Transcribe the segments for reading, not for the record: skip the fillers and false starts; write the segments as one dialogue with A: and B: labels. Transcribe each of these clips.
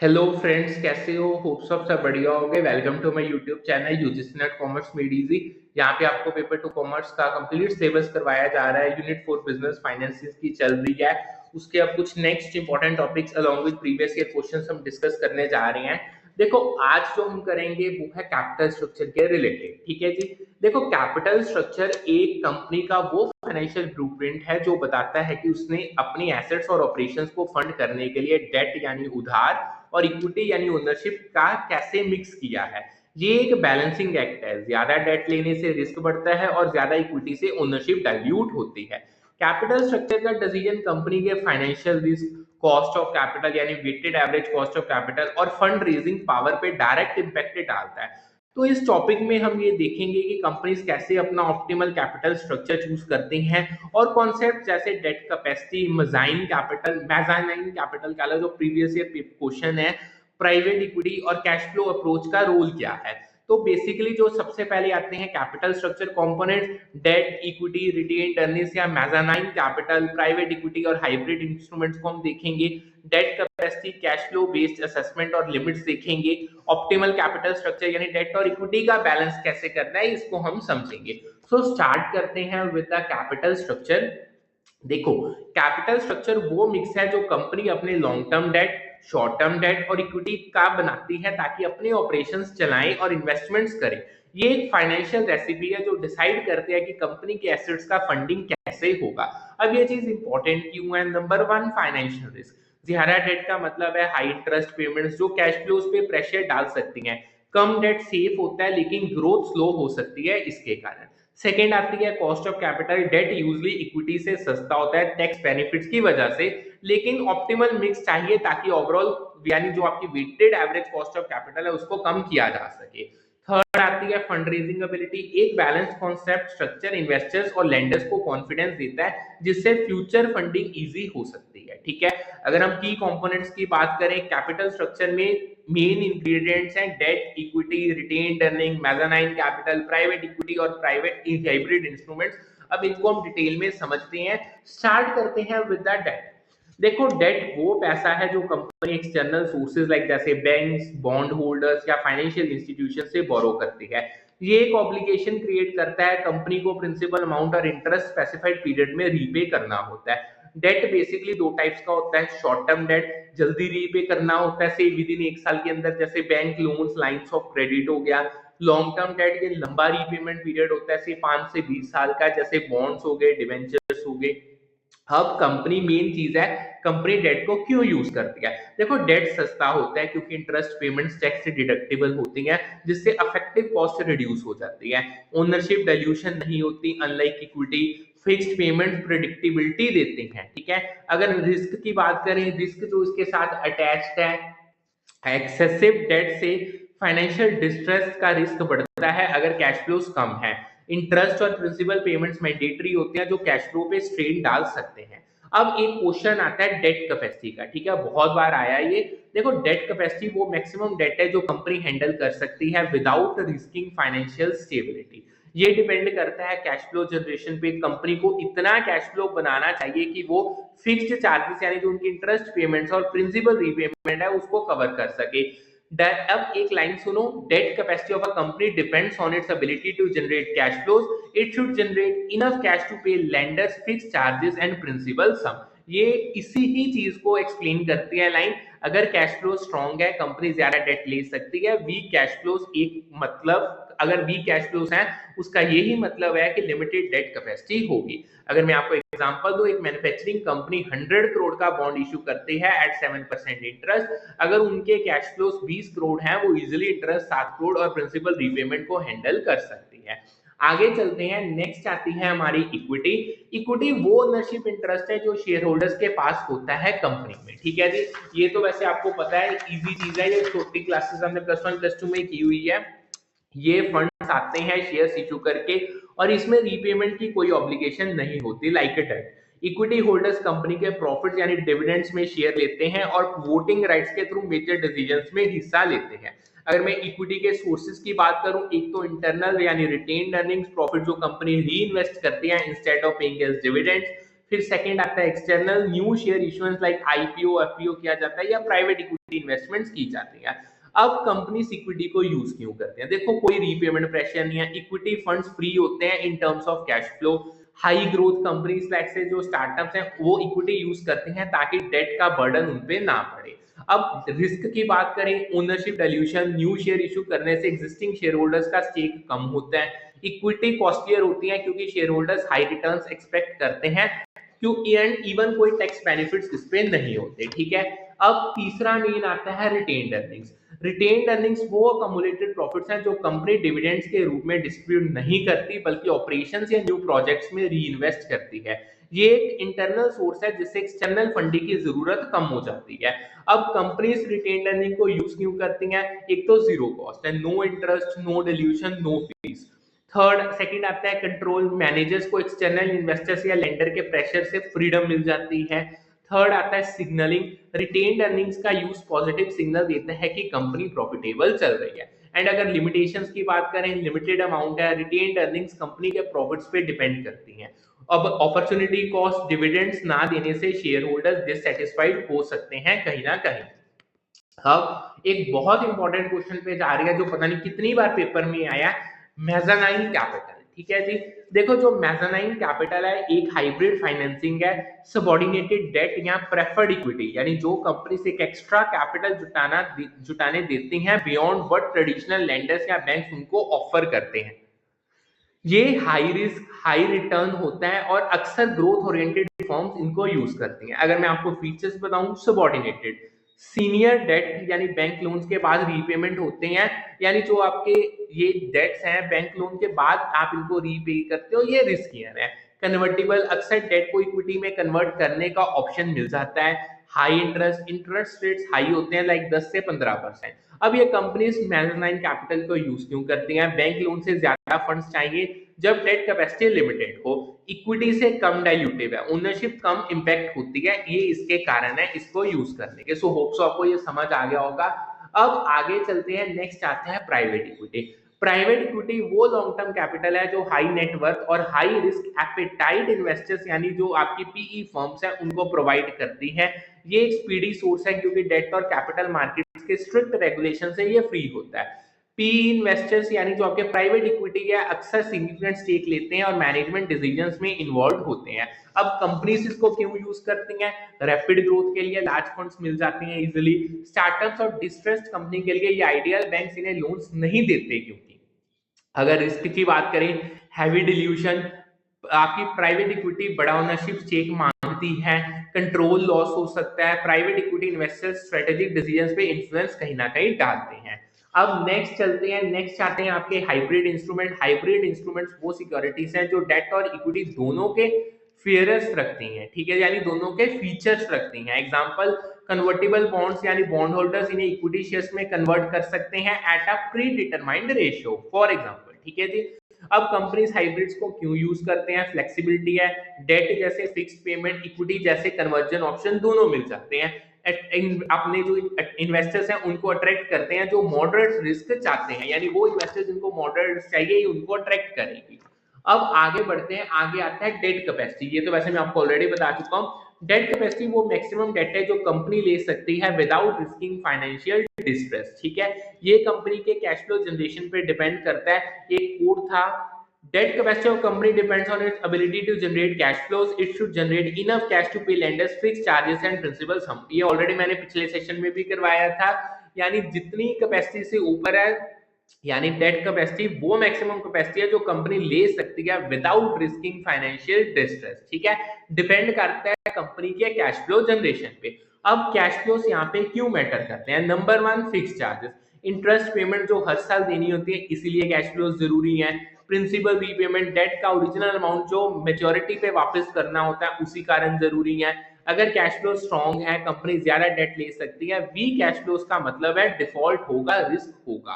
A: Hello friends, कैसे हो? Hope सब बढ़िया होगे। Welcome to my YouTube channel UGC NET commerce made easy. यहाँ पे आपको पेपर टू कॉमर्स का कंप्लीट सिलेबस करवाया जा रहा है। यूनिट 4 बिजनेस फाइनेंसिस की चल रही है। उसके अब कुछ next important topics along with previous year questions हम डिस्कस करने जा रहे हैं। देखो, आज जो हम करेंगे वो है कैपिटल स्ट्रक्चर के रिलेटेड। ठीक है जी। देखो, कैपिटल स्ट्रक्चर एक कंपनी का वो फाइनेंशियल ब्लूप्रिंट है जो बताता है कि उसने अपनी एसेट्स और ऑपरेशंस को फंड करने के लिए डेट यानी उधार और इक्विटी यानी ओनरशिप का कैसे मिक्स किया है। ये एक बैलेंसिंग एक्ट है। ज्यादा डेट लेने से रिस्क बढ़ता है और ज्यादा इक्विटी से ओनरशिप डाइल्यूट होती है। कैपिटल स्ट्रक्चर का डिसीजन कंपनी के financial risk, cost of capital यानी weighted average cost of capital और फंड रेजिंग पावर पे डायरेक्ट इम्पैक्ट डालता है। तो इस टॉपिक में हम ये देखेंगे कि कंपनीज कैसे अपना ऑप्टिमल कैपिटल स्ट्रक्चर चूज करती हैं और कॉन्सेप्ट जैसे डेट कैपेसिटी, मैजानाइन कैपिटल का जो प्रीवियस ईयर क्वेश्चन है, प्राइवेट इक्विटी और कैश फ्लो अप्रोच का रोल क्या है। तो बेसिकली जो सबसे पहले आते हैं capital structure component, debt, equity, retained earnings या मैजानाइन कैपिटल, प्राइवेट इक्विटी और हाइब्रिड इंस्ट्रूमेंट्स को हम देखेंगे। Debt capacity, cash flow based assessment और लिमिट्स देखेंगे। ऑप्टिमल कैपिटल स्ट्रक्चर यानी डेट और इक्विटी का बैलेंस कैसे करना है, इसको हम समझेंगे। सो स्टार्ट करते हैं विद द कैपिटल स्ट्रक्चर। देखो, कैपिटल स्ट्रक्चर वो मिक्स है जो कंपनी अपने long term debt, short term debt और इक्विटी का बनाती है ताकि अपने ऑपरेशंस चलाएं और इन्वेस्टमेंट्स करें। ये एक फाइनेंशियल रेसिपी है जो डिसाइड करते हैं कि कंपनी के एसेट्स का फंडिंग कैसे होगा। अब ये चीज इंपॉर्टेंट क्यों है? Number one, financial risk. ज्यादा डेट का मतलब है हाई इंटरेस्ट पेमेंट्स जो कैश फ्लोज पे प्रेशर डाल सकती हैं। कम डेट सेफ होता है लेकिन ग्रोथ स्लो हो सकती है इसके कारण। सेकेंड आती है cost of capital. Debt usually equity से सस्ता होता है टैक्स बेनिफिट्स की वजह से, लेकिन ऑप्टिमल मिक्स चाहिए ताकि ओवरऑल यानी जो आपकी weighted average cost of capital है उसको कम किया जा सके। थर्ड आती है फंड रेजिंग एबिलिटी। एक बैलेंस कॉन्सेप्ट स्ट्रक्चर इन्वेस्टर्स और लेंडर्स को कॉन्फिडेंस देता है जिससे फ्यूचर फंडिंग इजी हो सकती है। ठीक है। अगर हम की कंपोनेंट्स की बात करें कैपिटल स्ट्रक्चर में, मेन इंग्रेडिएंट्स हैं debt, equity, retained earning, mezzanine capital, private equity और प्राइवेट हाइब्रिड इंस्ट्रूमेंट्स। अब इनको हम डिटेल में समझते हैं। स्टार्ट करते हैं विद द डेट। देखो, डेट वो पैसा है जो कंपनी एक्सटर्नल सोर्सेज लाइक जैसे बैंक्स, बॉन्ड होल्डर्स या फाइनेंशियल इंस्टीट्यूशन से बोरो करती है। ये एक ऑब्लिगेशन क्रिएट करता है। कंपनी को प्रिंसिपल अमाउंट और इंटरेस्ट स्पेसिफाइड पीरियड में रीपे करना होता है। डेट बेसिकली दो टाइप्स का होता है। शॉर्ट टर्म डेट, जल्दी रीपे करना होता है से विद इन एक साल के अंदर, जैसे bank loans, lines of credit हो गया। लॉन्ग टर्म डेट, ये लंबा रीपेमेंट पीरियड होता है से 5 से 20 साल का, जैसे बॉन्ड्स हो गए, डिवेंचर्स हो गए। अब कंपनी, मेन चीज है कंपनी डेट को क्यों यूज करती है। देखो, डेट सस्ता होता है क्योंकि इंटरेस्ट पेमेंट्स टैक्स से डिडक्टेबल होती हैं जिससे अफेक्टिव कॉस्ट रिड्यूस हो जाती है। ओनरशिप डाइल्यूशन नहीं होती unlike equity. Fixed payment predictability देते हैं। ठीक है। अगर रिस्क की बात करें, रिस्क जो इसके साथ अटैच्ड है, एक्सेसिव डेट से फाइनेंशियल डिस्ट्रेस का रिस्क बढ़ता है अगर कैश फ्लोज कम है। इंटरेस्ट और प्रिंसिपल पेमेंट्स मैंडेटरी होते हैं जो कैश फ्लो पे स्ट्रेन डाल सकते हैं। अब एक क्वेश्चन आता है डेट कैपेसिटी का। ठीक है, बहुत बार आया ये। देखो, डेट कैपेसिटी वो मैक्सिमम डेट है जो कंपनी हैंडल कर सकती है विदाउट रिस्किंग फाइनेंशियल स्टेबिलिटी। ये डिपेंड करता है कैश फ्लो जनरेशन पे। कंपनी को इतना कैश फ्लो बनाना चाहिए कि वो फिक्स्ड चार्जेस यानी जो उनकी इंटरेस्ट पेमेंट्स और प्रिंसिपल रीपेमेंट है उसको कवर कर सके। अब एक लाइन सुनो, debt capacity of a company depends on its ability to generate cash flows. It should generate enough cash to pay lenders fixed charges and principal sum. ये इसी ही चीज को एक्सप्लेन करती है लाइन। अगर कैश फ्लो स्ट्रॉन्ग है company ज्यादा date ले सकती है। वीक कैश फ्लोज एक मतलब, अगर वीक कैश फ्लोज हैं उसका यही मतलब है कि लिमिटेड डेट कैपेसिटी होगी। अगर मैं आपको एग्जांपल दूं, एक मैन्युफैक्चरिंग कंपनी 100 करोड़ का बॉन्ड इशू करती है एट 7% इंटरेस्ट। अगर उनके कैश फ्लोज 20 करोड़ हैं वो इजिली इंटरेस्ट 7 करोड़ और प्रिंसिपल रीपेमेंट को हैंडल कर सकती है। आगे चलते हैं। नेक्स्ट आती है हमारी इक्विटी। इक्विटी वो ओनरशिप इंटरेस्ट है जो शेयर होल्डर्स के पास होता है कंपनी में। ठीक है जी। ये तो वैसे आपको पता है, इजी चीज है, ये छोटी क्लासेस हमने +1 +2 में की हुई है। ये फंड्स आते हैं शेयर्स इशू करके और इसमें रीपेमेंट की कोई ऑब्लिगेशन नहीं होती like a debt. Equity holders company के प्रॉफिट्स यानी डिविडेंड्स में शेयर लेते हैं और वोटिंग राइट्स के थ्रू मेजर डिसीजंस में हिस्सा लेते हैं। अगर मैं इक्विटी के सोर्सेज की बात करूं, एक तो इंटरनल यानी रिटेन्ड अर्निंग्स, प्रॉफिट जो कंपनी री इन्वेस्ट करती है instead of paying as dividends. फिर सेकंड आता है external new share issuance like IPO FPO किया जाता है या प्राइवेट इक्विटी इन्वेस्टमेंट्स की जाती है। अब कंपनी इक्विटी को यूज क्यों करते हैं? देखो कोई रीपेमेंट प्रेशर नहीं है, इक्विटी फंड्स फ्री होते हैं in terms of cash flow. High growth companies like से जो स्टार्टअप्स हैं वो इक्विटी यूज करते हैं ताकि डेट का बर्डन उन पे ना पड़े। अब रिस्क की बात करें, ownership dilution, new share issue करने से एग्जिस्टिंग शेयर होल्डर्स का स्टेक कम होता है। इक्विटी कॉस्टलियर होती है क्योंकि share holders high returns expect करते हैं, क्योंकि एंड इवन कोई टैक्स बेनिफिट्स इस पे नहीं होते। ठीक है, अब तीसरा मेन आता है रिटेन्ड अर्निंग्स। रिटेन्ड अर्निंग्स वो अक्यूमुलेटेड प्रॉफिट्स हैं जो कंपनी डिविडेंड्स के रूप में डिस्ट्रीब्यूट नहीं करती बल्कि ऑपरेशंस या न्यू प्रोजेक्ट्स में री इन्वेस्ट करती है। ये एक इंटरनल सोर्स है जिससे एक्सटर्नल फंडिंग की जरूरत कम हो जाती है। अब कंपनीज रिटेन्ड अर्निंग को यूज क्यों करती हैं? एक तो जीरो कॉस्ट है, no interest, no dilution, no fees. Second आता है कंट्रोल, मैनेजर्स को एक्सटर्नल इन्वेस्टर्स या लेंडर के प्रेशर से फ्रीडम मिल जाती है। थर्ड आता है सिग्नलिंग, रिटेन्ड अर्निंग्स का यूज पॉजिटिव सिग्नल देता है कि कंपनी प्रॉफिटेबल चल रही है। एंड अगर लिमिटेशंस की बात करें, लिमिटेड अमाउंट है, रिटेन्ड अर्निंग्स कंपनी के प्रॉफिट्स पे डिपेंड करती हैं। अब अपॉर्चुनिटी कॉस्ट, डिविडेंड्स ना देने से शेयर होल्डर्स डिससैटिस्फाइड हो सकते हैं कहीं ना कहीं। अब एक बहुत इंपॉर्टेंट क्वेश्चन पे जा रही है जो पता नहीं कितनी बार पेपर में आया, मेज़ानाइन कैपिटल। ठीक है जी, देखो जो मेज़ानाइन कैपिटल है एक हाइब्रिड फाइनेंसिंग है, सबऑर्डिनेटेड डेट या प्रेफर्ड इक्विटी, यानी जो कंपनी से एक एक्स्ट्रा कैपिटल जुटाने देती हैं बियॉन्ड व्हाट ट्रेडिशनल लेंडर्स या बैंक्स उनको ऑफर करते हैं। ये हाई रिस्क हाई रिटर्न होता है और अक्सर ग्रोथ ओरिएंटेड फर्म्स इनको यूज करती हैं। अगर मैं आपको फीचर्स बताऊं, सबऑर्डिनेटेड, सीनियर डेट यानी बैंक लोन्स के बाद रीपेमेंट होते हैं, यानी जो आपके ये डेट्स हैं बैंक लोन के बाद आप इनको रीपे करते हो, ये रिस्कियर है। कन्वर्टिबल, अक्सर डेट को इक्विटी में कन्वर्ट करने का ऑप्शन मिल जाता है। हाई इंटरेस्ट रेट्स हाई होते हैं लाइक 10 से 15%। अब ये कंपनीज मेज़ानाइन कैपिटल को यूज क्यों करती हैं? बैंक लोन से ज्यादा फंड्स चाहिए जब डेट कैपेसिटी लिमिटेड हो, इक्विटी से कम डाइल्यूटिव है, ओनरशिप कम इंपैक्ट होती है, ये इसके कारण है इसको यूज करने के। सो होप सो आपको ये समझ आ गया होगा। अब आगे चलते हैं, नेक्स्ट आता है प्राइवेट इक्विटी। प्राइवेट इक्विटी वो लॉन्ग टर्म कैपिटल है जो हाई नेटवर्थ और हाई रिस्क एपेटाइट इन्वेस्टर्स यानी जो आपकी पीई फर्म्स हैं उनको प्रोवाइड करती है। ये एक स्पीडी सोर्स है क्योंकि डेट और कैपिटल मार्केट्स के स्ट्रिक्ट रेगुलेशन से ये फ्री होता है। पीई इन्वेस्टर्स यानी जो आपके प्राइवेट इक्विटी है अक्सर सिग्निफिकेंट स्टेक लेते हैं और मैनेजमेंट डिसीजंस में इन्वॉल्व होते हैं। अब कंपनीज इसको क्यों यूज करती हैं? रैपिड ग्रोथ के लिए लार्ज फंड्स मिल जाते हैं इजीली, स्टार्टअप्स और डिस्ट्रेस्ड कंपनी के लिए ये आइडियल, बैंक्स इन्हें लोन्स नहीं देते क्योंकि। अगर रिस्क की बात करें, हैवी डिल्यूशन, आपकी प्राइवेट इक्विटी बड़ा ओनरशिप स्टेक मांगती है, कंट्रोल लॉस हो सकता है, private equity investors strategic decisions पे इन्फ्लुएंस कहीं ना कहीं डालते हैं। अब नेक्स्ट चलते हैं, नेक्स्ट आते हैं आपके हाइब्रिड इंस्ट्रूमेंट। हाइब्रिड इंस्ट्रूमेंट्स वो सिक्योरिटीज हैं जो डेट और इक्विटी दोनों के फेयर्स रखती हैं। ठीक है, यानी दोनों के फीचर्स रखती हैं। एग्जांपल, कन्वर्टिबल बॉन्ड्स यानी बॉन्ड होल्डर्स इन्हें इक्विटी शेयर्स में कन्वर्ट कर सकते हैं at a pre determined ratio, for example. ठीक है जी, अब कंपनीज हाइब्रिड्स को क्यों यूज करते हैं? फ्लेक्सिबिलिटी है, डेट जैसे फिक्स्ड पेमेंट, इक्विटी जैसे कन्वर्जन ऑप्शन दोनों मिल जाते हैं। अपने जो इन्वेस्टर्स हैं उनको अट्रैक्ट करते हैं जो मॉडरेट रिस्क चाहते हैं, यानी वो इन्वेस्टर्स जिनको मॉडरेट रिस्क चाहिए उनको अट्रैक्ट करेगी। अब आगे बढ़ते हैं, आगे आता है डेट कैपेसिटी। ये तो वैसे मैं आपको ऑलरेडी बता चुका हूँ। डेट कैपेसिटी वो मैक्सिमम डेट है जो कंपनी ले सकती है विदाउट रिस्किंग फाइनेंशियल डिस्ट्रेस। ठीक है, ये कंपनी के कैश फ्लो जनरेशन पे डिपेंड करता है। एक कोड था, debt capacity of company depends on its ability to generate cash flows. It should generate enough cash to pay lenders fixed charges and principal sum. ये already मैंने पिछले session में भी करवाया था, यानी जितनी कैपेसिटी से ऊपर है, यानी डेट कैपेसिटी वो मैक्सिमम कैपेसिटी है जो कंपनी ले सकती है विदाउट रिस्किंग फाइनेंशियल डिस्ट्रेस। ठीक है, डिपेंड करता है कंपनी के कैश फ्लो जनरेशन पे। अब कैश फ्लोस यहाँ पे क्यों मैटर करते हैं? Number 1, fix charges, interest payment जो हर साल देनी होती है इसीलिए कैश फ्लोस जरूरी है। प्रिंसिपल रीपेमेंट, डेट का ओरिजिनल अमाउंट जो मेच्योरिटी पे वापस करना होता है उसी कारण जरूरी है। अगर कैश फ्लो स्ट्रॉन्ग है, कंपनी ज्यादा डेट ले सकती है। वीक कैश फ्लोस का मतलब है डिफॉल्ट होगा, रिस्क होगा।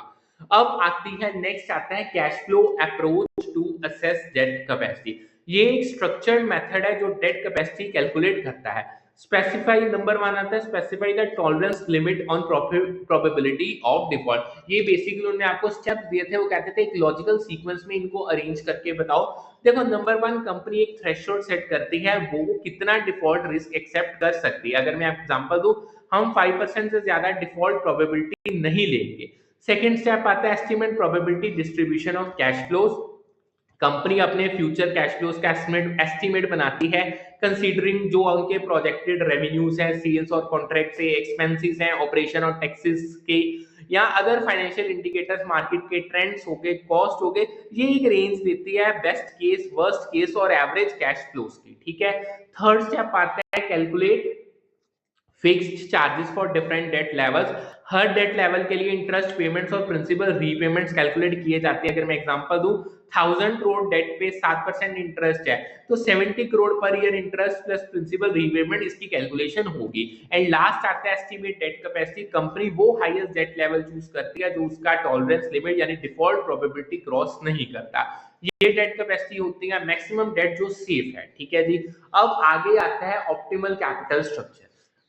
A: अब आती है, नेक्स्ट आता है cash flow approach to assess debt capacity. ये एक स्ट्रक्चर्ड मेथड है जो डेट कैपेसिटी कैलकुलेट करता है। स्पेसिफाई नंबर 1 आता है, specify the tolerance limit on probability of default. ये बेसिकली उन्होंने आपको स्टेप्स दिए थे, वो कहते थे एक लॉजिकल सीक्वेंस में इनको अरेंज करके बताओ। देखो नंबर 1, कंपनी एक थ्रेशोल्ड सेट करती है, वो कितना डिफॉल्ट रिस्क एक्सेप्ट कर सकती है। अगर मैं एग्जांपल दूं, हम 5% से ज्यादा डिफॉल्ट प्रोबेबिलिटी नहीं लेंगे। सेकंड स्टेप आता है estimate probability distribution of cash flows. Company अपने फ्यूचर कैश फ्लोज का एस्टिमेट बनाती है कंसीडरिंग जो उनके प्रोजेक्टेड रेवेन्यूज हैं, सेल्स और कॉन्ट्रैक्ट से, एक्सपेंसेस हैं, ऑपरेशन और टैक्सेस के, या अदर फाइनेंशियल इंडिकेटर्स, मार्केट के ट्रेंड्स हो गए, कॉस्ट हो गए। ये एक रेंज देती है बेस्ट केस, वर्स्ट केस और एवरेज कैश फ्लोज की। ठीक है। थर्ड स्टेप आता है calculate fixed charges for different debt levels. हर डेट लेवल के लिए इंटरेस्ट पेमेंट्स और प्रिंसिपल रीपेमेंट्स कैलकुलेट किए जाते हैं। अगर मैं एग्जांपल दूं, 1000 करोड़ डेट पे 7% इंटरेस्ट है, तो 70 crore per year interest plus principal repayment, इसकी कैलकुलेशन होगी। एंड लास्ट आता है एस्टिमेट डेट कैपेसिटी। कंपनी वो हाईएस्ट डेट लेवल चूज करती है जो उसका टॉलरेंस लिमिट यानी डिफॉल्ट प्रोबेबिलिटी क्रॉस नहीं करता। ये डेट कैपेसिटी होती है मैक्सिमम डेट जो सेफ है। ठीक है जी। अब आगे आता है ऑप्टिमल कैपिटल स्ट्रक्चर।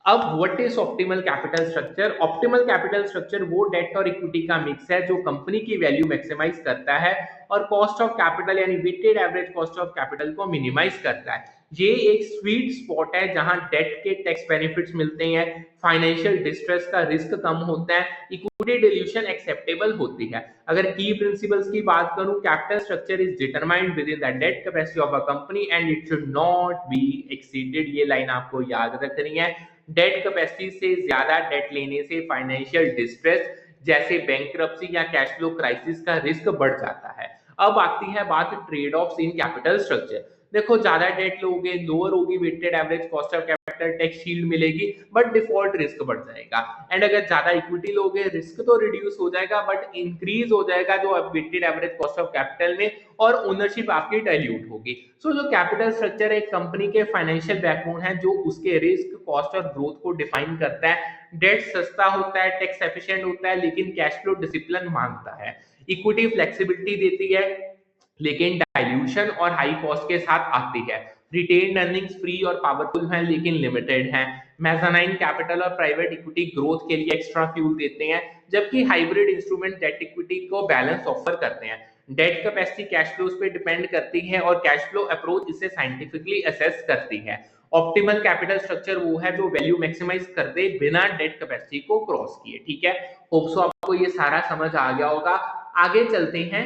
A: अब what is optimal capital structure? Optimal capital structure वो डेट और इक्विटी का मिक्स है जो कंपनी की वैल्यू मैक्सिमाइज करता है और कॉस्ट ऑफ कैपिटल यानी weighted average cost of capital को मिनिमाइज करता है। ये एक स्वीट स्पॉट है जहां डेट के टैक्स बेनिफिट्स मिलते हैं, फाइनेंशियल डिस्ट्रेस का रिस्क कम होता है, इक्विटी डिल्यूशन एक्सेप्टेबल होती है। अगर की प्रिंसिपल्स की बात करूं, capital structure is determined within the debt capacity of a company and it should not be exceeded. ये लाइन आपको याद रखनी है। डेट कैपेसिटी से ज्यादा डेट लेने से फाइनेंशियल डिस्ट्रेस जैसे बैंकरप्सी या कैश फ्लो क्राइसिस का रिस्क बढ़ जाता है। अब आती है बात trade offs in capital structure. देखो ज्यादा डेट लोगे, लोअर होगी weighted average cost of capital, tax shield मिलेगी, बट डिफॉल्ट रिस्क बढ़ जाएगा। एंड अगर ज्यादा इक्विटी लोगे, रिस्क तो रिड्यूस हो जाएगा बट इंक्रीज हो जाएगा जो weighted average cost of capital में, और ओनरशिप आपकी डाइल्यूट होगी। सो जो कैपिटल स्ट्रक्चर एक कंपनी के फाइनेंशियल बैकबोन है जो उसके रिस्क, कॉस्ट और ग्रोथ को डिफाइन करता है। डेट सस्ता होता है, टैक्स एफिशिएंट होता है, लेकिन कैश फ्लो डिसिप्लिन मांगता है। इक्विटी फ्लेक्सिबिलिटी देती है लेकिन डाइल्यूशन और हाई कॉस्ट के साथ आती है। रिटेन्ड अर्निंग्स फ्री और पावरफुल हैं लेकिन लिमिटेड हैं। मेज़ानाइन कैपिटल और प्राइवेट इक्विटी ग्रोथ के लिए एक्स्ट्रा फ्यूल देते हैं, जबकि हाइब्रिड इंस्ट्रूमेंट डेट इक्विटी को बैलेंस ऑफर करते हैं। डेट कैपेसिटी कैश फ्लोज पे डिपेंड करती है और कैश फ्लो अप्रोच इसे साइंटिफिकली असेस करती है। ऑप्टिमल कैपिटल स्ट्रक्चर वो है जो वैल्यू मैक्सिमाइज कर दे बिना डेट कैपेसिटी को क्रॉस किए। ठीक है। होप सो आपको ये सारा समझ आ गया होगा। आगे चलते हैं।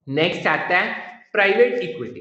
A: नेक्स्ट आता है प्राइवेट इक्विटी।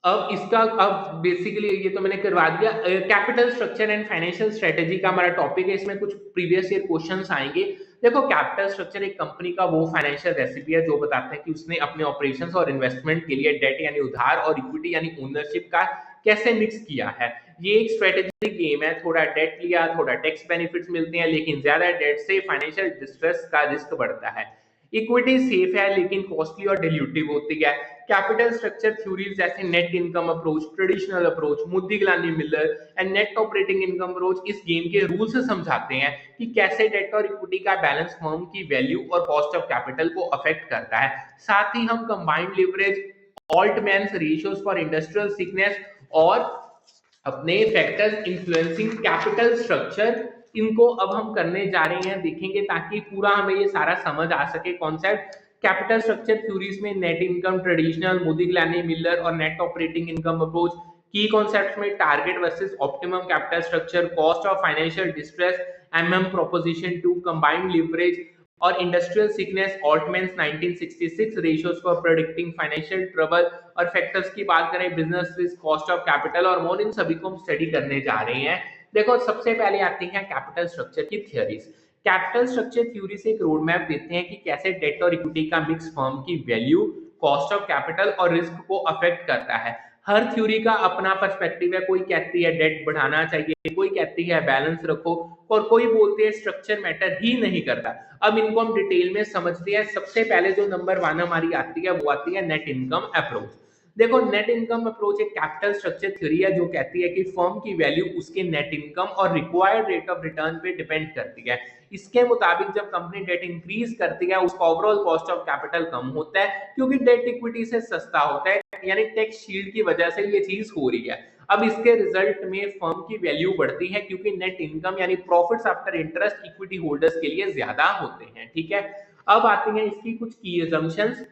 A: अब बेसिकली ये तो मैंने करवा दिया। Capital structure and financial strategy का हमारा टॉपिक है, इसमें कुछ प्रीवियस ईयर क्वेश्चंस आएंगे। देखो कैपिटल स्ट्रक्चर एक कंपनी का वो फाइनेंशियल रेसिपी है जो बताता है कि उसने अपने ऑपरेशंस और इन्वेस्टमेंट के लिए डेट यानी उधार और इक्विटी यानी ओनरशिप का कैसे मिक्स किया है। ये एक स्ट्रेटेजिक गेम है, थोड़ा डेट लिया, थोड़ा टैक्स बेनिफिट्स मिलते हैं, लेकिन ज्यादा डेट से फाइनेंशियल डिस्ट्रेस का रिस्क बढ़ता है। इक्विटी सेफ है लेकिन कॉस्टली और डिल्यूटिव होती है। कैपिटल स्ट्रक्चर थ्योरीज जैसे net income approach, traditional approach, Modigliani Miller and net operating income approach इस गेम के रूल से समझाते हैं कि कैसे डेट और इक्विटी का बैलेंस फर्म की वैल्यू और कॉस्ट ऑफ कैपिटल को अफेक्ट करता है। साथ ही हम combined leverage, Altman's ratios for industrial sickness और अपने फैक्टर्स इन्फ्लुएंसिंग कैपिटल स्ट्रक्चर, इनको अब हम करने जा रहे हैं, देखेंगे ताकि पूरा हमें ये सारा समझ आ सके कॉन्सेप्ट। कैपिटल स्ट्रक्चर थ्योरीज में net income, traditional, Modigliani Miller और नेट ऑपरेटिंग इनकम अप्रोच। की कॉन्सेप्ट्स में target versus optimum capital structure, cost of financial distress, MM proposition 2, combined leverage और industrial sickness, Altman's 1966 ratios for predicting financial trouble. और factors की बात करें, business risk, cost of capital और more, इन सभी को हम स्टडी करने जा रहे हैं। देखो सबसे पहले आती है कैपिटल स्ट्रक्चर की थ्योरीज। कैपिटल स्ट्रक्चर थ्योरी से एक रोड मैप देते हैं कि कैसे डेट और इक्विटी का मिक्स फर्म की वैल्यू, कॉस्ट ऑफ कैपिटल और रिस्क को अफेक्ट करता है। हर थ्योरी का अपना पर्सपेक्टिव है। कोई कहती है डेट बढ़ाना चाहिए, कोई कहती है बैलेंस रखो, और कोई बोलती है स्ट्रक्चर मैटर ही नहीं करता। अब इनको हम डिटेल में समझते हैं। सबसे पहले जो नंबर 1 हमारी आती है वो आती है नेट इनकम अप्रोच। देखो नेट इनकम अप्रोच एक कैपिटल स्ट्रक्चर थ्योरी है जो कहती है कि फर्म की वैल्यू उसके नेट इनकम और रिक्वायर्ड रेट ऑफ रिटर्न पे डिपेंड करती है। इसके मुताबिक जब कंपनी डेट इंक्रीज करती है उसका ओवरऑल कॉस्ट ऑफ कैपिटल कम होता है क्योंकि डेट इक्विटी से सस्ता होता है, यानी टैक्स शील्ड की वजह से ये चीज हो रही है। अब इसके रिजल्ट में फर्म की वैल्यू बढ़ती है क्योंकि नेट इनकम यानी profits after interest equity holders के लिए ज्यादा होते हैं। ठीक है, अब आती हैं इसकी कुछ की अजम्पशंस।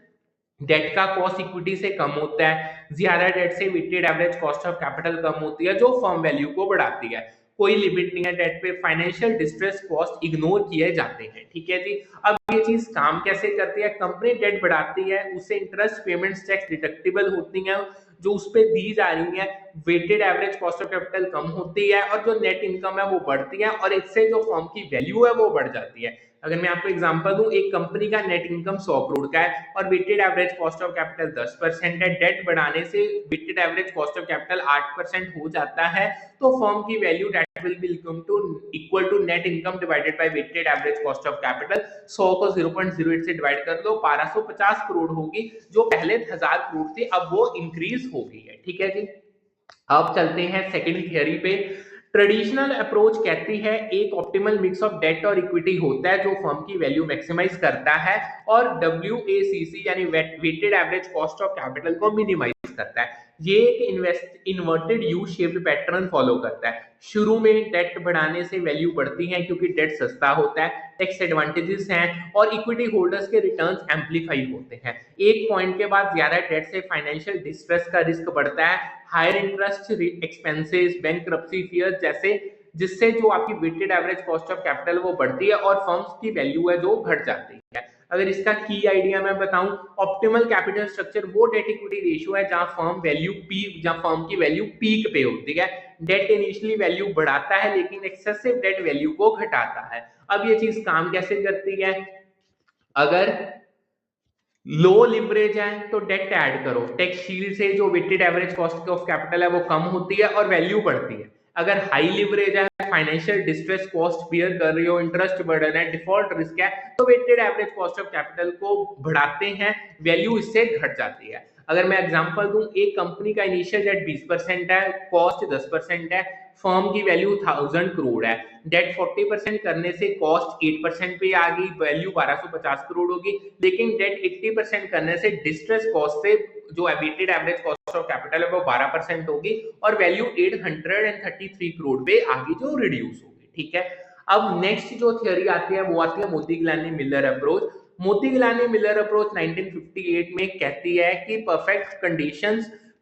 A: डेट का कॉस्ट इक्विटी से कम होता है, ज्यादा डेट से weighted average cost of capital कम होती है जो फर्म वैल्यू को बढ़ाती है। कोई लिमिट नहीं है डेट पे, फाइनेंशियल डिस्ट्रेस कॉस्ट इग्नोर किए जाते हैं। ठीक है जी, अब ये चीज काम कैसे करती है, कंपनी डेट बढ़ाती है, उससे इंटरेस्ट पेमेंट्स टैक्स डिडक्टिबल होती हैं जो उस पर दी जा रही है, weighted average cost of capital कम होती है और जो नेट इनकम है वो बढ़ती है और इससे जो फर्म की वैल्यू है वो बढ़ जाती है। अगर मैं आपको एग्जांपल दूं, एक कंपनी का नेट इनकम 100 करोड़ का है और weighted average cost of capital 10% है, डेट बढ़ाने से weighted average cost of capital 8% हो जाता है, तो फर्म की value that will be equal to net income divided by weighted average cost of capital. 100 को 0.08 से डिवाइड कर दो, 1250 करोड़ होगी, जो पहले 1000 करोड़ थी अब वो इंक्रीज हो गई है। ठीक है जी, अब चलते हैं सेकंड थियरी पे। ट्रेडिशनल अप्रोच कहती है एक ऑप्टिमल मिक्स ऑफ डेट और इक्विटी होता है जो फर्म की वैल्यू मैक्सिमाइज करता है और WACC यानी weighted average cost of capital को मिनिमाइज करता है। ये एक inverted U shaped pattern follow करता है। शुरू में डेट बढ़ाने से वैल्यू बढ़ती है क्योंकि डेट सस्ता होता है, टैक्स एडवांटेजेस हैं और इक्विटी होल्डर्स के रिटर्न्स एम्पलीफाई होते हैं। एक पॉइंट के बाद ज्यादा डेट से फाइनेंशियल डिस्ट्रेस का रिस्क बढ़ता है, higher interest expenses, bankruptcy fear जैसे, जिससे जो आपकी weighted average cost of capital वो बढ़ती है और फर्म्स की वैल्यू है जो घट जाती है। अगर इसका की आइडिया मैं बताऊं, ऑप्टिमल कैपिटल स्ट्रक्चर वो डेट इक्विटी रेशियो है जहां फर्म की वैल्यू पीक पे होती है। डेट इनिशियली वैल्यू बढ़ाता है लेकिन एक्सेसिव डेट वैल्यू को घटाता है। अब ये चीज काम कैसे करती है, अगर लो लिवरेज है तो डेट ऐड करो, टैक्स शील्ड से जो weighted average cost of capital है वो कम होती है और वैल्यू बढ़ती है। अगर हाई लिवरेज है, फाइनेंशियल डिस्ट्रेस कॉस्ट बियर कर रही हो, इंटरेस्ट बर्डन है, डिफॉल्ट रिस्क है, तो weighted average cost of capital को बढ़ाते हैं, वैल्यू इससे घट जाती है। अगर मैं एग्जांपल दूं, एक कंपनी का इनिशियल डेट 20% है, कॉस्ट 10% है, फर्म की वैल्यू 1000 करोड़ है, डेट 40% करने से कॉस्ट 8% पे आ गई, वैल्यू 1250 करोड़ होगी, लेकिन डेट 80% करने से डिस्ट्रेस कॉस्ट से जो weighted average cost of capital है वो 12% होगी और वैल्यू 833 करोड़ पे आ गई जो रिड्यूस होगी। ठीक है, अब नेक्स्ट जो थियरी आती है वो आती है मोती गिलानी मिलर अप्रोच। मोती गिलानी मिलर अप्रोच 1958 में कहती है कि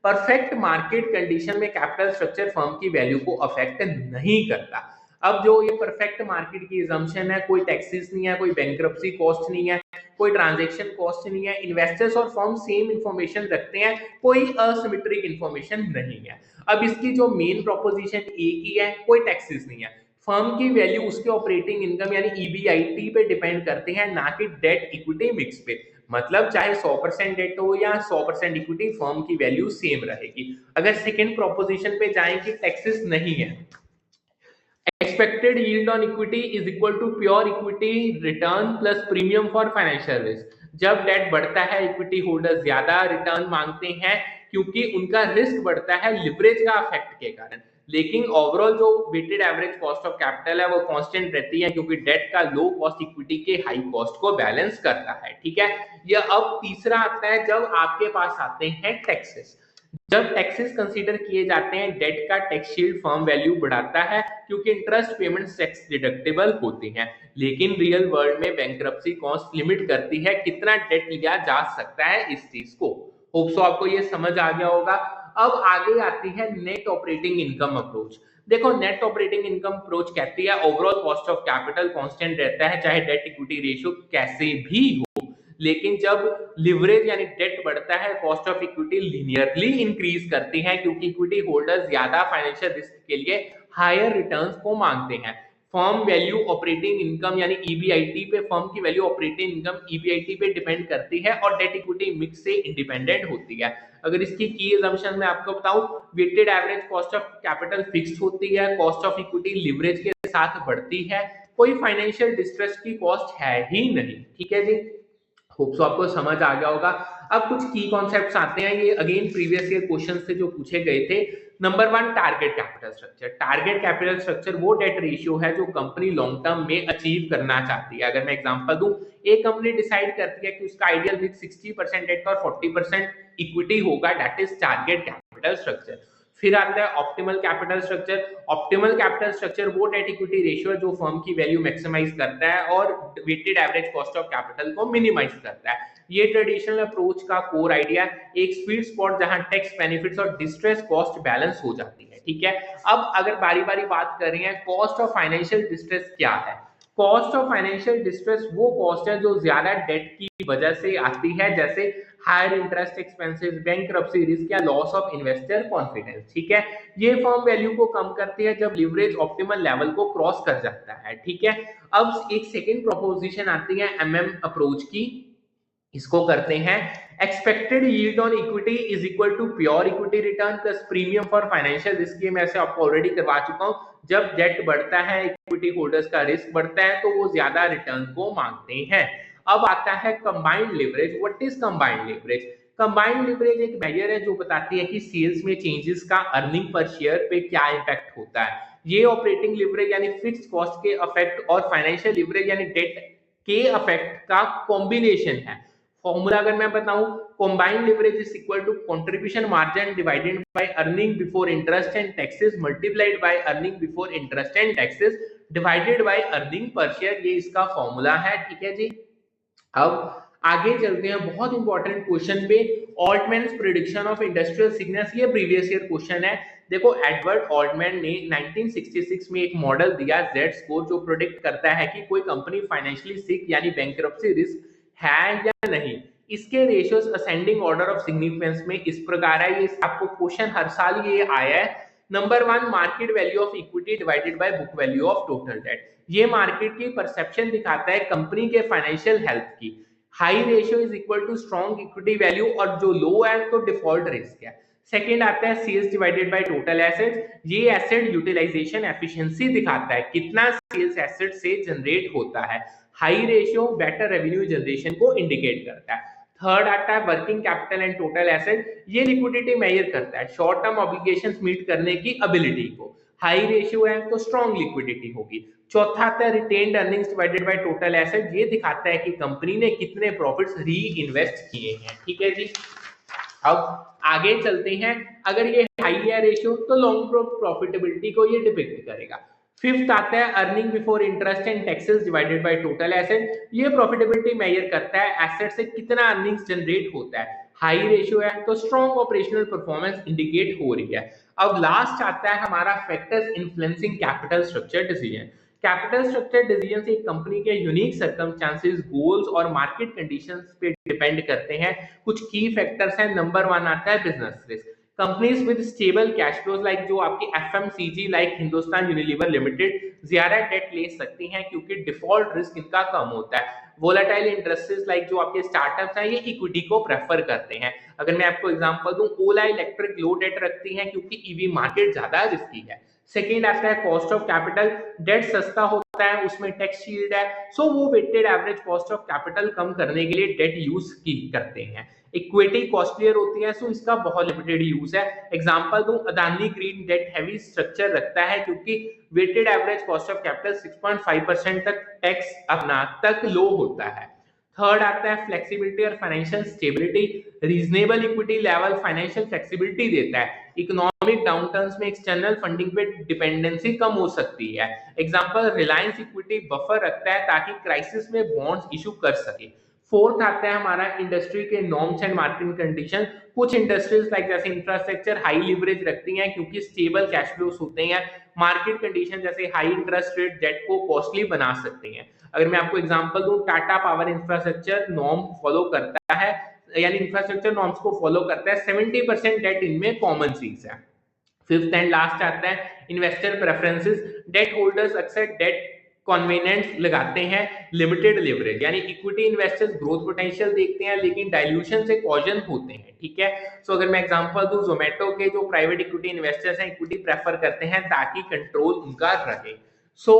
A: परफेक्ट मार्केट कंडीशन में कैपिटल स्ट्रक्चर फर्म की वैल्यू को अफेक्ट नहीं करता। अब जो ये परफेक्ट मार्केट की assumption है, कोई टैक्सेस नहीं है, कोई बैंक्रप्सी कॉस्ट नहीं है, कोई ट्रांजैक्शन कॉस्ट नहीं है, इन्वेस्टर्स और फर्म सेम इंफॉर्मेशन रखते हैं, कोई असिमेट्रिक इंफॉर्मेशन नहीं है। अब इसकी जो मेन प्रोपोजिशन एक ही है, कोई टैक्सेस नहीं है, फर्म की वैल्यू उसके ऑपरेटिंग इनकम यानी EBIT पे डिपेंड करती है, ना कि डेट इक्विटी मिक्स पे। मतलब चाहे 100% डेट हो या 100% इक्विटी, फर्म की वैल्यू सेम रहेगी। अगर सेकंड प्रोपोजिशन पे जाएं कि टैक्सेस नहीं है, expected yield on equity is equal to pure equity return plus premium for financial risk. जब डेट बढ़ता है इक्विटी होल्डर ज्यादा रिटर्न मांगते हैं क्योंकि उनका रिस्क बढ़ता है लिवरेज का इफेक्ट के कारण, लेकिन ओवरऑल जो weighted average cost of capital है वो कांस्टेंट रहती है क्योंकि डेट का लो कॉस्ट इक्विटी के हाई कॉस्ट को बैलेंस करता है। ठीक है, यह अब तीसरा आता है जब आपके पास आते हैं टैक्सेस। जब टैक्सेस कंसीडर किए जाते हैं, डेट का टैक्स शील्ड फर्म वैल्यू बढ़ाता है क्योंकि इंटरेस्ट पेमेंट टैक्स डिडक्टेबल होती हैं, लेकिन रियल वर्ल्ड में बैंक्रप्सी कॉस्ट लिमिट करती है कितना डेट लिया जा सकता है इस चीज को। होप सो आपको ये समझ आ गया होगा। अब आगे आती है नेट ऑपरेटिंग इनकम अप्रोच। देखो, नेट ऑपरेटिंग इनकम अप्रोच कहती है overall cost of capital constant रहता है चाहे डेट इक्विटी रेशियो कैसे भी हो, लेकिन जब लिवरेज यानी डेट बढ़ता है, cost of equity linearly increase करती है क्योंकि इक्विटी होल्डर्स ज्यादा फाइनेंशियल रिस्क के लिए हायर रिटर्न्स को मांगते हैं। फर्म वैल्यू ऑपरेटिंग इनकम यानी EBIT पे, फर्म की वैल्यू ऑपरेटिंग इनकम EBIT पे डिपेंड करती है और डेट इक्विटी मिक्स से इंडिपेंडेंट होती है। अगर इसकी की असम्पशन मैं आपको बताऊं, weighted average cost of capital fixed होती है, कॉस्ट ऑफ इक्विटी लिवरेज के साथ बढ़ती है, कोई फाइनेंशियल डिस्ट्रेस की कॉस्ट है ही नहीं। ठीक है जी, होप सो आपको समझ आ गया होगा। अब कुछ की कॉन्सेप्ट्स आते हैं, ये अगेन प्रीवियस ईयर क्वेश्चन से जो पूछे गए थे। Number 1, target capital structure. Target capital structure वो डेट रेशियो है जो कंपनी लॉन्ग टर्म में अचीव करना चाहती है। अगर मैं एग्जांपल दूं, एक कंपनी डिसाइड करती है कि उसका आइडियल मिक्स 60% डेट और 40% इक्विटी होगा, that is target capital structure. फिर आता है optimal capital structure. Optimal capital structure वो डेट इक्विटी रेशियो है जो फर्म की वैल्यू मैक्सिमाइज करता है और weighted average cost of capital को मिनिमाइज करता है। ये ट्रेडिशनल अप्रोच का कोर आइडिया, एक स्वीट स्पॉट जहां टैक्स बेनिफिट्स और डिस्ट्रेस कॉस्ट बैलेंस हो जाती है। ठीक है, अब अगर बारी बारी बात कर रहे हैं कॉस्ट ऑफ फाइनेंशियल डिस्ट्रेस क्या है। कॉस्ट ऑफ फाइनेंशियल डिस्ट्रेस वो कॉस्ट है जो ज्यादा डेट की वजह से आती है, जैसे higher interest expenses, bankruptcy risk या लॉस ऑफ इन्वेस्टर कॉन्फिडेंस। ठीक है, ये फर्म वैल्यू को कम करती है जब लिवरेज ऑप्टिमल लेवल को क्रॉस कर जाता है। ठीक है, अब एक सेकेंड प्रोपोजिशन आती है एमएम अप्रोच की, इसको करते हैं expected yield on equity is equal to pure equity return plus premium for financial risk. ये मैं से आपको ऑलरेडी करवा चुका हूं, जब डेट बढ़ता है, इक्विटी होल्डर्स का रिस्क बढ़ता है, तो वो ज्यादा रिटर्न को मांगते हैं। अब आता है combined leverage. What is combined leverage? Combined leverage एक मेजर है जो बताती है कि सेल्स में चेंजेस का अर्निंग पर शेयर पे क्या इंपैक्ट होता है। ये ऑपरेटिंग लिवरेज यानी फिक्स्ड कॉस्ट के अफेक्ट और फाइनेंशियल लिवरेज यानी डेट के अफेक्ट का कॉम्बिनेशन है। फॉर्मूला अगर मैं बताऊं, combined leverage is equal to contribution margin divided by earning before interest and taxes multiplied by earning before interest and taxes divided by earning per share. ये इसका formula है। ठीक है जी, अब आगे चलते हैं बहुत इंपॉर्टेंट क्वेश्चन पे, ऑल्टमैन्स प्रेडिक्शन ऑफ इंडस्ट्रियल सिकनेस। ये प्रीवियस ईयर क्वेश्चन है। देखो, एडवर्ड ऑल्टमैन ने 1966 में एक मॉडल दिया Z स्कोर जो प्रोडिक्ट करता है कि कोई कंपनी फाइनेंशियली सिक यानी बैंकरप्सी रिस्क है या नहीं। इसके ratios ascending order of significance में इस प्रकार है, ये आपको क्वेश्चन हर साल ये आया है। Number 1, market value of equity divided by book value of total debt. ये मार्केट की परसेप्शन दिखाता है कंपनी के फाइनेंशियल हेल्थ की। High ratio is equal to strong equity value, और जो लो है तो डिफॉल्ट रिस्क है। सेकेंड आता है sales divided by total assets. ये एसेट यूटिलाइजेशन एफिशिएंसी दिखाता है, कितना सेल्स एसेट से जनरेट होता है। High ratio better revenue generation को इंडिकेट करता है। थर्ड आता है working capital and total asset. ये लिक्विडिटी मेजर करता है शॉर्ट टर्म ऑब्लिगेशंस मीट करने की एबिलिटी को। हाई रेशियो है तो स्ट्रॉन्ग लिक्विडिटी होगी। चौथा आता है retained earnings divided by total asset. ये दिखाता है कि कंपनी ने कितने प्रॉफिट्स री इन्वेस्ट किए हैं। ठीक है जी, अब आगे चलते हैं। अगर ये हाई है रेशियो तो लॉन्ग प्रॉफिटेबिलिटी को ये डिपिक्ट करेगा। फिफ्थ आता है earning before interest and taxes divided by total asset. ये प्रॉफिटेबिलिटी मेजर करता है एसेट से कितना अर्निंग्स जनरेट होता है। हाई रेशियो है तो स्ट्रॉन्ग ऑपरेशनल परफॉर्मेंस इंडिकेट हो रही है। अब लास्ट आता है हमारा factors influencing capital structure decision. Capital structure decisions एक कंपनी के यूनिक सर्कमस्टांसेस, गोल्स और मार्केट कंडीशंस पे डिपेंड करते हैं। कुछ की फैक्टर्स हैं। नंबर 1 आता है business risk. Companies with stable cash flows like जो आपकी FMCG like Hindustan Unilever limited ज्यादा डेट ले सकती हैं क्योंकि डिफॉल्ट रिस्क इनका कम होता है। वोलेटाइल इंडस्ट्रीज लाइक जो आपके स्टार्टअप्स हैं ये इक्विटी को प्रेफर करते हैं। अगर मैं आपको एग्जांपल दूं, ओला इलेक्ट्रिक लो डेट रखती है क्योंकि ईवी मार्केट ज्यादा रिस्की है। सेकेंड आता है कॉस्ट ऑफ कैपिटल। डेट सस्ता होता है, उसमें टैक्स शील्ड है, सो वो weighted average cost of capital कम करने के लिए डेट यूज की करते हैं। इक्विटी कॉस्टलियर होती है, सो इसका बहुत लिमिटेड यूज है। एग्जांपल दूं, Adani green debt heavy structure रखता है क्योंकि weighted average cost of capital 6.5% तक टैक्स अपना तक लो होता है। थर्ड आता है फ्लेक्सिबिलिटी और financial stability. Reasonable equity level financial flexibility देता है। इकोनॉमिक डाउनटर्न्स में एक्सटर्नल फंडिंग पे डिपेंडेंसी कम हो सकती है। एग्जांपल, रिलायंस इक्विटी बफर रखता है ताकि क्राइसिस में बॉन्ड्स इशू कर सके। फोर्थ आता है हमारा इंडस्ट्री के नॉर्म्स एंड मार्केट कंडीशन। कुछ इंडस्ट्रीज लाइक जैसे इंफ्रास्ट्रक्चर हाई लिवरेज रखती हैं क्योंकि स्टेबल कैश फ्लोस होते हैं। मार्केट कंडीशन जैसे हाई इंटरेस्ट रेट डेट को कॉस्टली बना सकते हैं। अगर मैं आपको एग्जांपल दूं, Tata power infrastructure norm follow करता है, यानी इंफ्रास्ट्रक्चर नॉर्म्स को फॉलो करता है। 70% डेट इनमें कॉमन सीज है। फिफ्थ एंड लास्ट आता है इन्वेस्टर प्रेफरेंसेस। डेट होल्डर्स अक्सर डेट कन्वीनियंस लगाते हैं। लिमिटेड लिवरेज यानी इक्विटी इन्वेस्टर्स ग्रोथ पोटेंशियल देखते हैं लेकिन डाइल्यूशन से कॉजन होते हैं। ठीक है, सो अगर मैं एग्जांपल दूं, जोमेटो के जो प्राइवेट इक्विटी इन्वेस्टर्स हैं इक्विटी प्रेफर करते हैं ताकि कंट्रोल उनका रहे। सो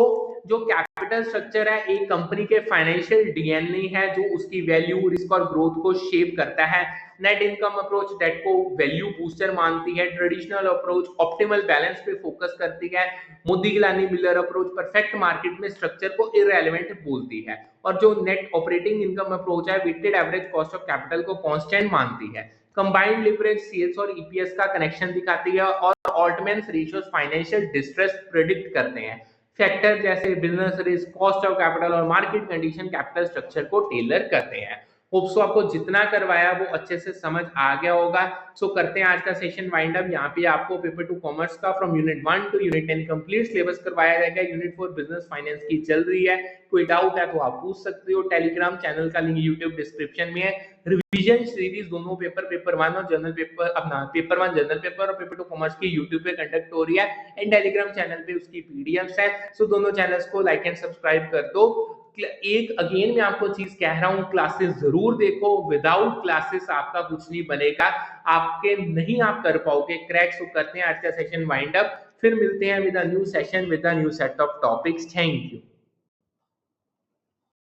A: जो कैपिटल स्ट्रक्चर है एक कंपनी के फाइनेंशियल डीएनए है जो उसकी वैल्यू, रिस्क और ग्रोथ को शेप करता है। नेट इनकम अप्रोच डेट को वैल्यू बूस्टर मानती है। ट्रेडिशनल अप्रोच ऑप्टिमल बैलेंस पे फोकस करती है। Modigliani Miller approach perfect market में स्ट्रक्चर को इररेलेवेंट बोलती है। और जो नेट ऑपरेटिंग इनकम अप्रोच है weighted average cost of capital को कांस्टेंट मानती है। कंबाइंड लिवरेज, सेल्स और ईपीएस का कनेक्शन दिखाती है और Altman's ratios financial distress predict करते हैं। फैक्टर जैसे business risk, cost of capital और मार्केट कंडीशन कैपिटल स्ट्रक्चर को टेलर करते हैं। होप सो आपको जितना करवाया वो अच्छे से समझ आ गया होगा। सो करते हैं आज का सेशन वाइंड अप। यहाँ पे आपको पेपर 2 कॉमर्स का from unit 1 to unit 10 complete syllabus करवाया जाएगा। यूनिट 4 बिजनेस फाइनेंस की चल रही है, कोई डाउट है तो आप पूछ सकते हो। टेलीग्राम चैनल का लिंक यूट्यूब डिस्क्रिप्शन में है। रिवीजन सीरीज दोनों पेपर 1 और जनरल पेपर, अपना पेपर 1 जनरल पेपर और पेपर 2 कॉमर्स की यूट्यूब पे कंडक्ट हो रही है एंड टेलीग्राम चैनल पे उसकी पीडीएफ्स है। सो दोनों चैनल्स को लाइक एंड सब्सक्राइब कर दो। एक अगेन मैं आपको चीज कह रहा हूं, क्लासेस जरूर देखो, विदाउट क्लासेस आपका कुछ नहीं बनेगा, आपके नहीं आप कर पाओगे क्रैक। सो करते हैं आज का सेशन वाइंड अप, फिर मिलते हैं with a new session with a new set of topics. Thank you.